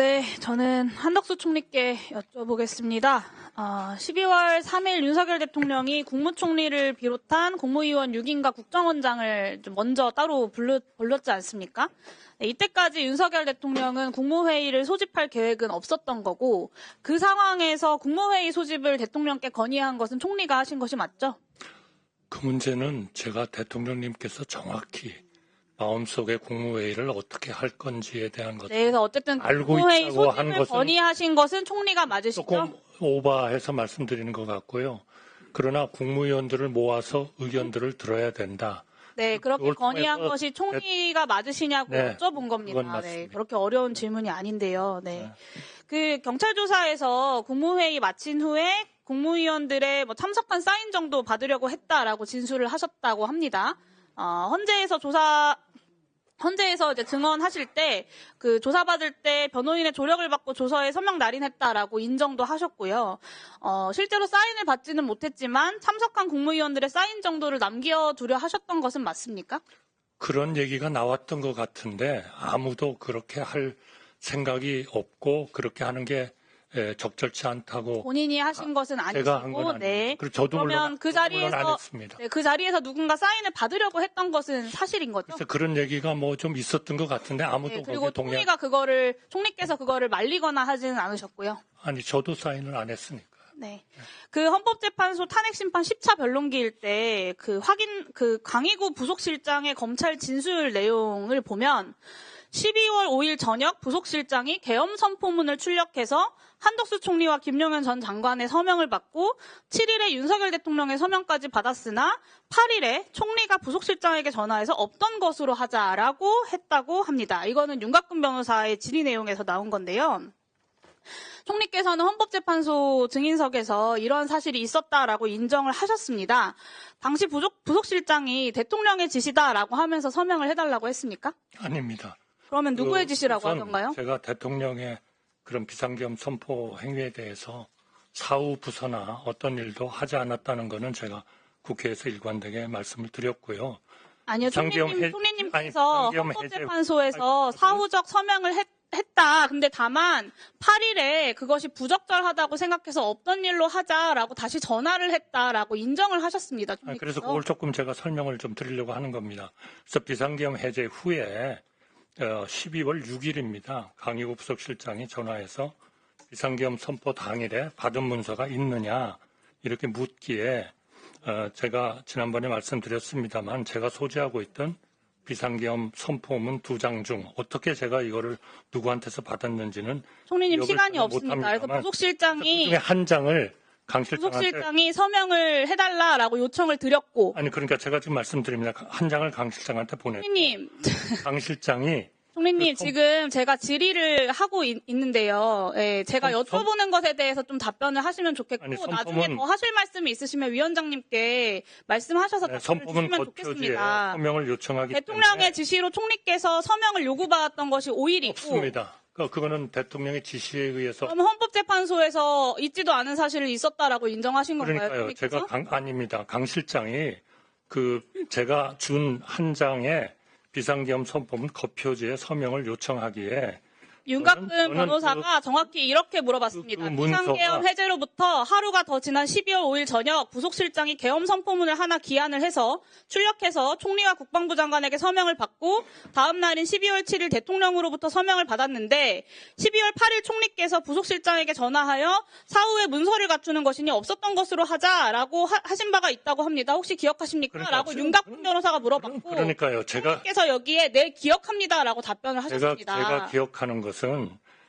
네, 저는 한덕수 총리께 여쭤보겠습니다. 12월 3일 윤석열 대통령이 국무총리를 비롯한 국무위원 6인과 국정원장을 좀 먼저 따로 불렀지 않습니까? 네, 이때까지 윤석열 대통령은 국무회의를 소집할 계획은 없었던 거고, 그 상황에서 국무회의 소집을 대통령께 건의한 것은 총리가 하신 것이 맞죠? 그 문제는 제가 대통령님께서 정확히 마음속에 국무회의를 어떻게 할 건지에 대한 것을 네, 그래서 어쨌든 알고 국무회의 있다고 하는 소집을 것은 건의하신 것은 총리가 맞으시죠? 조금 오버해서 말씀드리는 것 같고요. 그러나 국무위원들을 모아서 의견들을 들어야 된다. 네, 그렇게 그걸 건의한 통해서 것이 총리가 맞으시냐고 네, 여쭤본 겁니다. 그건 네, 맞습니다. 그렇게 어려운 질문이 아닌데요. 네. 네. 그 경찰 조사에서 국무회의 마친 후에 국무위원들의 참석한 사인 정도 받으려고 했다라고 진술을 하셨다고 합니다. 헌재에서 이제 증언하실 때 그 조사받을 때 변호인의 조력을 받고 조서에 서명 날인했다라고 인정도 하셨고요. 실제로 사인을 받지는 못했지만 참석한 국무위원들의 사인 정도를 남겨두려 하셨던 것은 맞습니까? 그런 얘기가 나왔던 것 같은데 아무도 그렇게 할 생각이 없고 그렇게 하는 게 적절치 않다고 본인이 하신 것은 제가 한 건 아니시고, 아닙니다. 네. 그리고 저도 그러면 그 물론 안 자리에서 했습니다. 네, 그 자리에서 누군가 사인을 받으려고 했던 것은 사실인 거죠? 그래서 그런 얘기가 뭐 좀 있었던 것 같은데 아무도 네, 거기에 그리고 동의 총리께서 그거를 말리거나 하지는 않으셨고요. 아니 저도 사인을 안 했으니까. 네. 그 헌법재판소 탄핵심판 10차 변론기일 때 그 강희구 부속실장의 검찰 진술 내용을 보면 12월 5일 저녁 부속실장이 계엄 선포문을 출력해서 한덕수 총리와 김용현 전 장관의 서명을 받고 7일에 윤석열 대통령의 서명까지 받았으나 8일에 총리가 부속실장에게 전화해서 없던 것으로 하자라고 했다고 합니다. 이거는 윤곽근 변호사의 질의 내용에서 나온 건데요. 총리께서는 헌법재판소 증인석에서 이런 사실이 있었다라고 인정을 하셨습니다. 당시 부속실장이 대통령의 지시다라고 하면서 서명을 해달라고 했습니까? 아닙니다. 그러면 누구의 지시라고 우선 하던가요? 제가 대통령의 그런 비상계엄 선포 행위에 대해서 사후 부서나 어떤 일도 하지 않았다는 것은 제가 국회에서 일관되게 말씀을 드렸고요. 아니요, 총리님께서 비상계엄 헌법재판소에서 사후적 서명을 했다. 근데 다만 8일에 그것이 부적절하다고 생각해서 없던 일로 하자라고 다시 전화를 했다라고 인정을 하셨습니다. 그래서 그걸 조금 제가 설명을 좀 드리려고 하는 겁니다. 그래서 비상계엄 해제 후에 12월 6일입니다. 강희구 부속실장이 전화해서 비상계엄 선포 당일에 받은 문서가 있느냐 이렇게 묻기에 제가 지난번에 말씀드렸습니다만 제가 소지하고 있던 비상계엄 선포문 2장 중 어떻게 제가 이거를 누구한테서 받았는지는 총리님 시간이 없습니다. 그래서 부속실장이 한 장을 부속실장이 서명을 해달라라고 요청을 드렸고 그러니까 제가 지금 말씀드립니다. 한 장을 강 실장한테 보냈고 총리님 강 실장이 총리님, 지금 제가 질의를 하고 있는데요. 예, 제가 여쭤보는 것에 대해서 좀 답변을 하시면 좋겠고 나중에 더 하실 말씀이 있으시면 위원장님께 말씀하셔서 답변을 주시면 좋겠습니다. 서명을 요청하기 대통령의 때문에 지시로 총리께서 서명을 요구받았던 것이 5일 있고 없습니다. 그거는 대통령의 지시에 의해서 그럼 헌법재판소에서 있지도 않은 사실이 있었다라고 인정하신 건가요? 그러니까요. 총리께서? 아닙니다. 강 실장이 제가 준 한 장의 비상계엄 선포문 겉표지에 서명을 요청하기에 윤곽근 변호사가 정확히 이렇게 물어봤습니다. 비상계엄 해제로부터 하루가 더 지난 12월 5일 저녁 부속실장이 계엄 선포문을 하나 기한을 해서 출력해서 총리와 국방부 장관에게 서명을 받고 다음 날인 12월 7일 대통령으로부터 서명을 받았는데 12월 8일 총리께서 부속실장에게 전화하여 사후에 문서를 갖추는 것이니 없었던 것으로 하자라고 하신 바가 있다고 합니다. 혹시 기억하십니까? 라고 윤곽근 변호사가 물어봤고 그러니까요. 총리께서 여기에 네 기억합니다라고 답변을 하셨습니다. 제가 기억하는 것은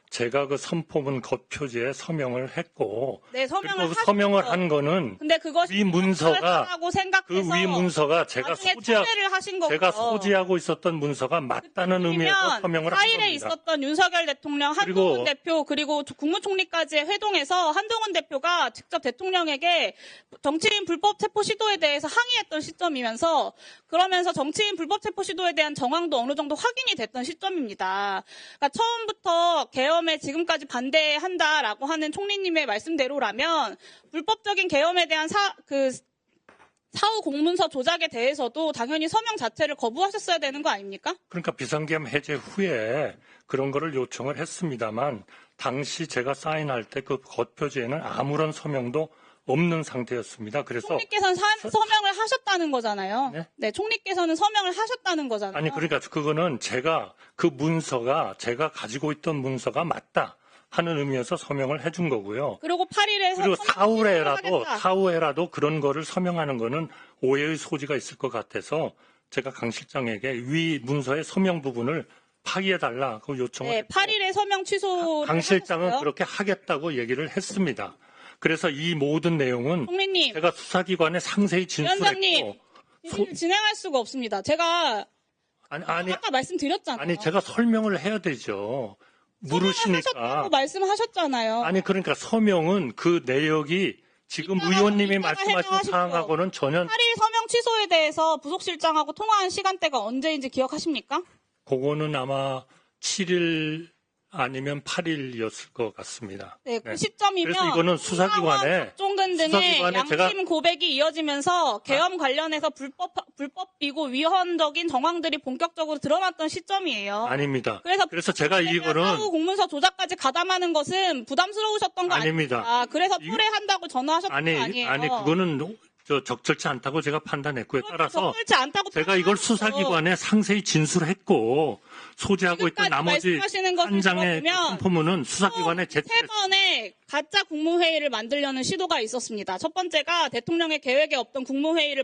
제가 그 선포문 겉표지에 서명을 했고 네, 서명을 한 거는 근데 그것이 위 문서가 제가 소지하고 있었던 문서가 맞다는 의미에서 서명을 한 겁니다. 4일에 있었던 윤석열 대통령, 한동훈 대표 그리고 국무총리까지의 회동에서 한동훈 대표가 직접 대통령에게 정치인 불법 체포 시도에 대해서 항의했던 시점이면서 그러면서 정치인 불법 체포 시도에 대한 정황도 어느 정도 확인이 됐던 시점입니다. 그러니까 처음부터 계엄에 지금까지 반대한다라고 하는 총리님의 말씀대로라면 불법적인 계엄에 대한 사후 공문서 조작에 대해서도 당연히 서명 자체를 거부하셨어야 되는 거 아닙니까? 그러니까 비상계엄 해제 후에 그런 거를 요청을 했습니다만 당시 제가 사인할 때 그 겉표지에는 아무런 서명도 없는 상태였습니다. 그래서 총리께서는 서명을 하셨다는 거잖아요. 네? 네, 총리께서는 서명을 하셨다는 거잖아요. 아니 그러니까 그거는 제가 그 문서가 제가 가지고 있던 문서가 맞다 하는 의미에서 서명을 해준 거고요. 그리고 8일에 그리고 사후에라도 그런 거를 서명하는 거는 오해의 소지가 있을 것 같아서 제가 강 실장에게 위 문서의 서명 부분을 파기해달라고 요청을 네, 했고 8일에 서명 취소를 강 실장은 하셨어요. 그렇게 하겠다고 얘기를 했습니다. 그래서 이 모든 내용은 총리님, 제가 수사기관에 상세히 위원장님, 진술했고 진행할 수가 없습니다. 제가 아니 아까 말씀드렸잖아요. 제가 설명을 해야 되죠. 하셨다고 물으시니까 말씀하셨잖아요. 아니 그러니까 서명은 그 내역이 지금 의원님이 말씀하신 해명하십시오. 사항하고는 전혀 8일 서명 취소에 대해서 부속실장하고 통화한 시간대가 언제인지 기억하십니까? 그거는 아마 7일 아니면 8일이었을 것 같습니다. 네, 그 네. 시점이면 그래서 이거는 수사기관에 박종근 등의 수사기관에 양심 제가 고백이 이어지면서 계엄 관련해서 불법이고 위헌적인 정황들이 본격적으로 드러났던 시점이에요. 아닙니다. 그래서 제가 이거는 사후 공문서 조작까지 가담하는 것은 부담스러우셨던 거 아닙니다. 아닙니까? 그래서 이거- 토래한다고 전화하셨던 거 아니에요? 아니 그거는 적절치 않다고 제가 판단했고요. 따라서 적절치 않다고 제가 이걸 판단하셨죠. 수사기관에 상세히 진술했고 소지하고 있던 지금까지 나머지 말씀하시는 것을 한 장의 들어보면 컴포문은 수사기관에 세 번의 가짜 국무회의를 만들려는 시도가 있었습니다. 첫 번째가 대통령의 계획에 없던 국무회의를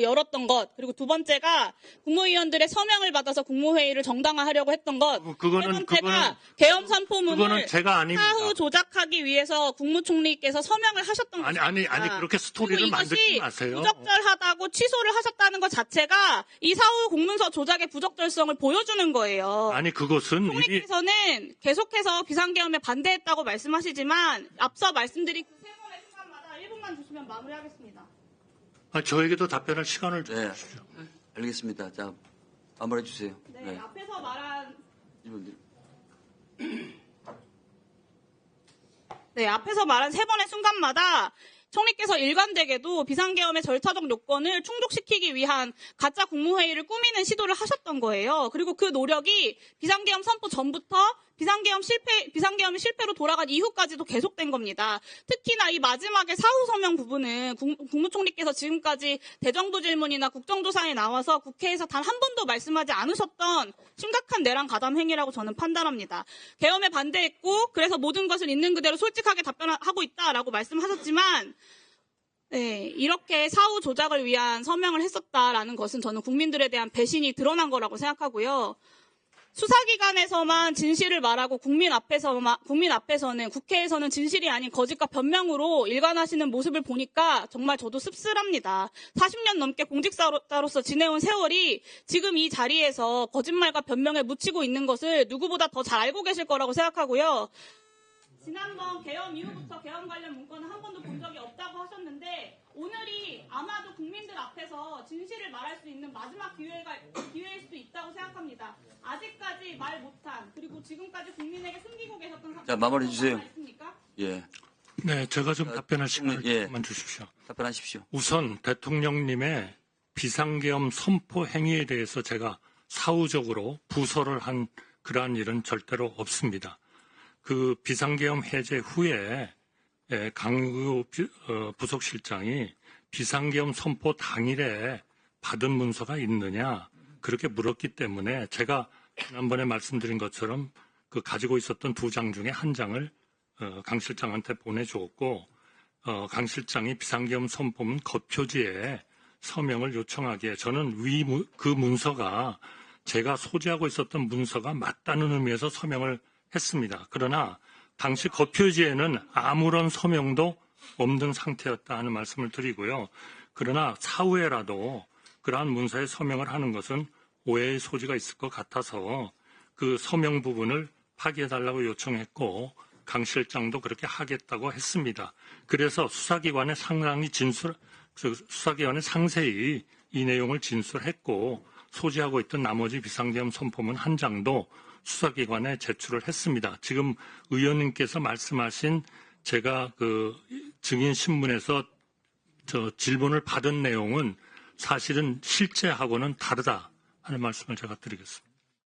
열었던 것, 그리고 두 번째가 국무위원들의 서명을 받아서 국무회의를 정당화하려고 했던 것, 그거는- 세 번째가 계엄 선포문을 그거는 제가 아닙니다. 사후 조작하기 위해서 국무총리께서 서명을 하셨던 아니 것입니다. 그렇게 스토리를 그리고 만들지 이것이 마세요. 부적절하다고 취소를 하셨다는 것 자체가 이 사후 공문서 조작의 부적절성을 보여주는 거예요. 아니 그것은 이미 총리께서는 계속해서 비상계엄에 반대했다고 말씀하시지만 앞서 말씀드린 그 세 번의 순간마다 1분만 주시면 마무리하겠습니다. 저에게도 답변할 시간을 좀 네, 주십시오. 알겠습니다. 자, 마무리해 주세요. 네, 앞에서 말한 이분들. 앞에서 말한 세 번의 순간마다 총리께서 일관되게도 비상계엄의 절차적 요건을 충족시키기 위한 가짜 국무회의를 꾸미는 시도를 하셨던 거예요. 그리고 그 노력이 비상계엄 선포 전부터 비상계엄이 실패로 돌아간 이후까지도 계속된 겁니다. 특히나 이 마지막에 사후 서명 부분은 국무총리께서 지금까지 대정부 질문이나 국정조사에 나와서 국회에서 단 한 번도 말씀하지 않으셨던 심각한 내란 가담 행위라고 저는 판단합니다. 계엄에 반대했고 그래서 모든 것을 있는 그대로 솔직하게 답변하고 있다라고 말씀하셨지만 이렇게 사후 조작을 위한 서명을 했었다라는 것은 저는 국민들에 대한 배신이 드러난 거라고 생각하고요. 수사기관에서만 진실을 말하고 국민 앞에서는 국회에서는 진실이 아닌 거짓과 변명으로 일관하시는 모습을 보니까 정말 저도 씁쓸합니다. 40년 넘게 공직자로서 지내온 세월이 지금 이 자리에서 거짓말과 변명에 묻히고 있는 것을 누구보다 더 잘 알고 계실 거라고 생각하고요. 지난번 계엄 이후부터 계엄 관련 문건은 한 번도 본 적이 없다고 하셨는데 오늘이 아마도 국민들 앞에서 진실을 말할 수 있는 마지막 기회일 수도 있다고 생각합니다. 아직까지 말 못한 그리고 지금까지 국민에게 숨기고 계셨던 자, 마무리해 주세요. 있습니까? 예, 네, 제가 좀 답변할 시간을 예. 조금만 주십시오. 답변하십시오. 우선 대통령님의 비상계엄 선포 행위에 대해서 제가 사후적으로 부서를 한 그러한 일은 절대로 없습니다. 그 비상계엄 해제 후에 강의구 부속실장이 비상계엄 선포 당일에 받은 문서가 있느냐 그렇게 물었기 때문에 제가 지난번에 말씀드린 것처럼 그 가지고 있었던 두 장 중에 한 장을 강 실장한테 보내주었고 강 실장이 비상계엄 선포문 겉표지에 서명을 요청하기에 저는 그 문서가 제가 소지하고 있었던 문서가 맞다는 의미에서 서명을 했습니다. 그러나 당시 겉표지에는 아무런 서명도 없는 상태였다 하는 말씀을 드리고요. 그러나 사후에라도 그러한 문서에 서명을 하는 것은 오해의 소지가 있을 것 같아서 그 서명 부분을 파기해달라고 요청했고 강 실장도 그렇게 하겠다고 했습니다. 그래서 수사기관에 상세히 이 내용을 진술했고 소지하고 있던 나머지 비상계엄 선포문 한 장도 수사기관에 제출을 했습니다. 지금 의원님께서 말씀하신 제가 그 증인 신문에서 질문을 받은 내용은 사실은 실제하고는 다르다 하는 말씀을 제가 드리겠습니다.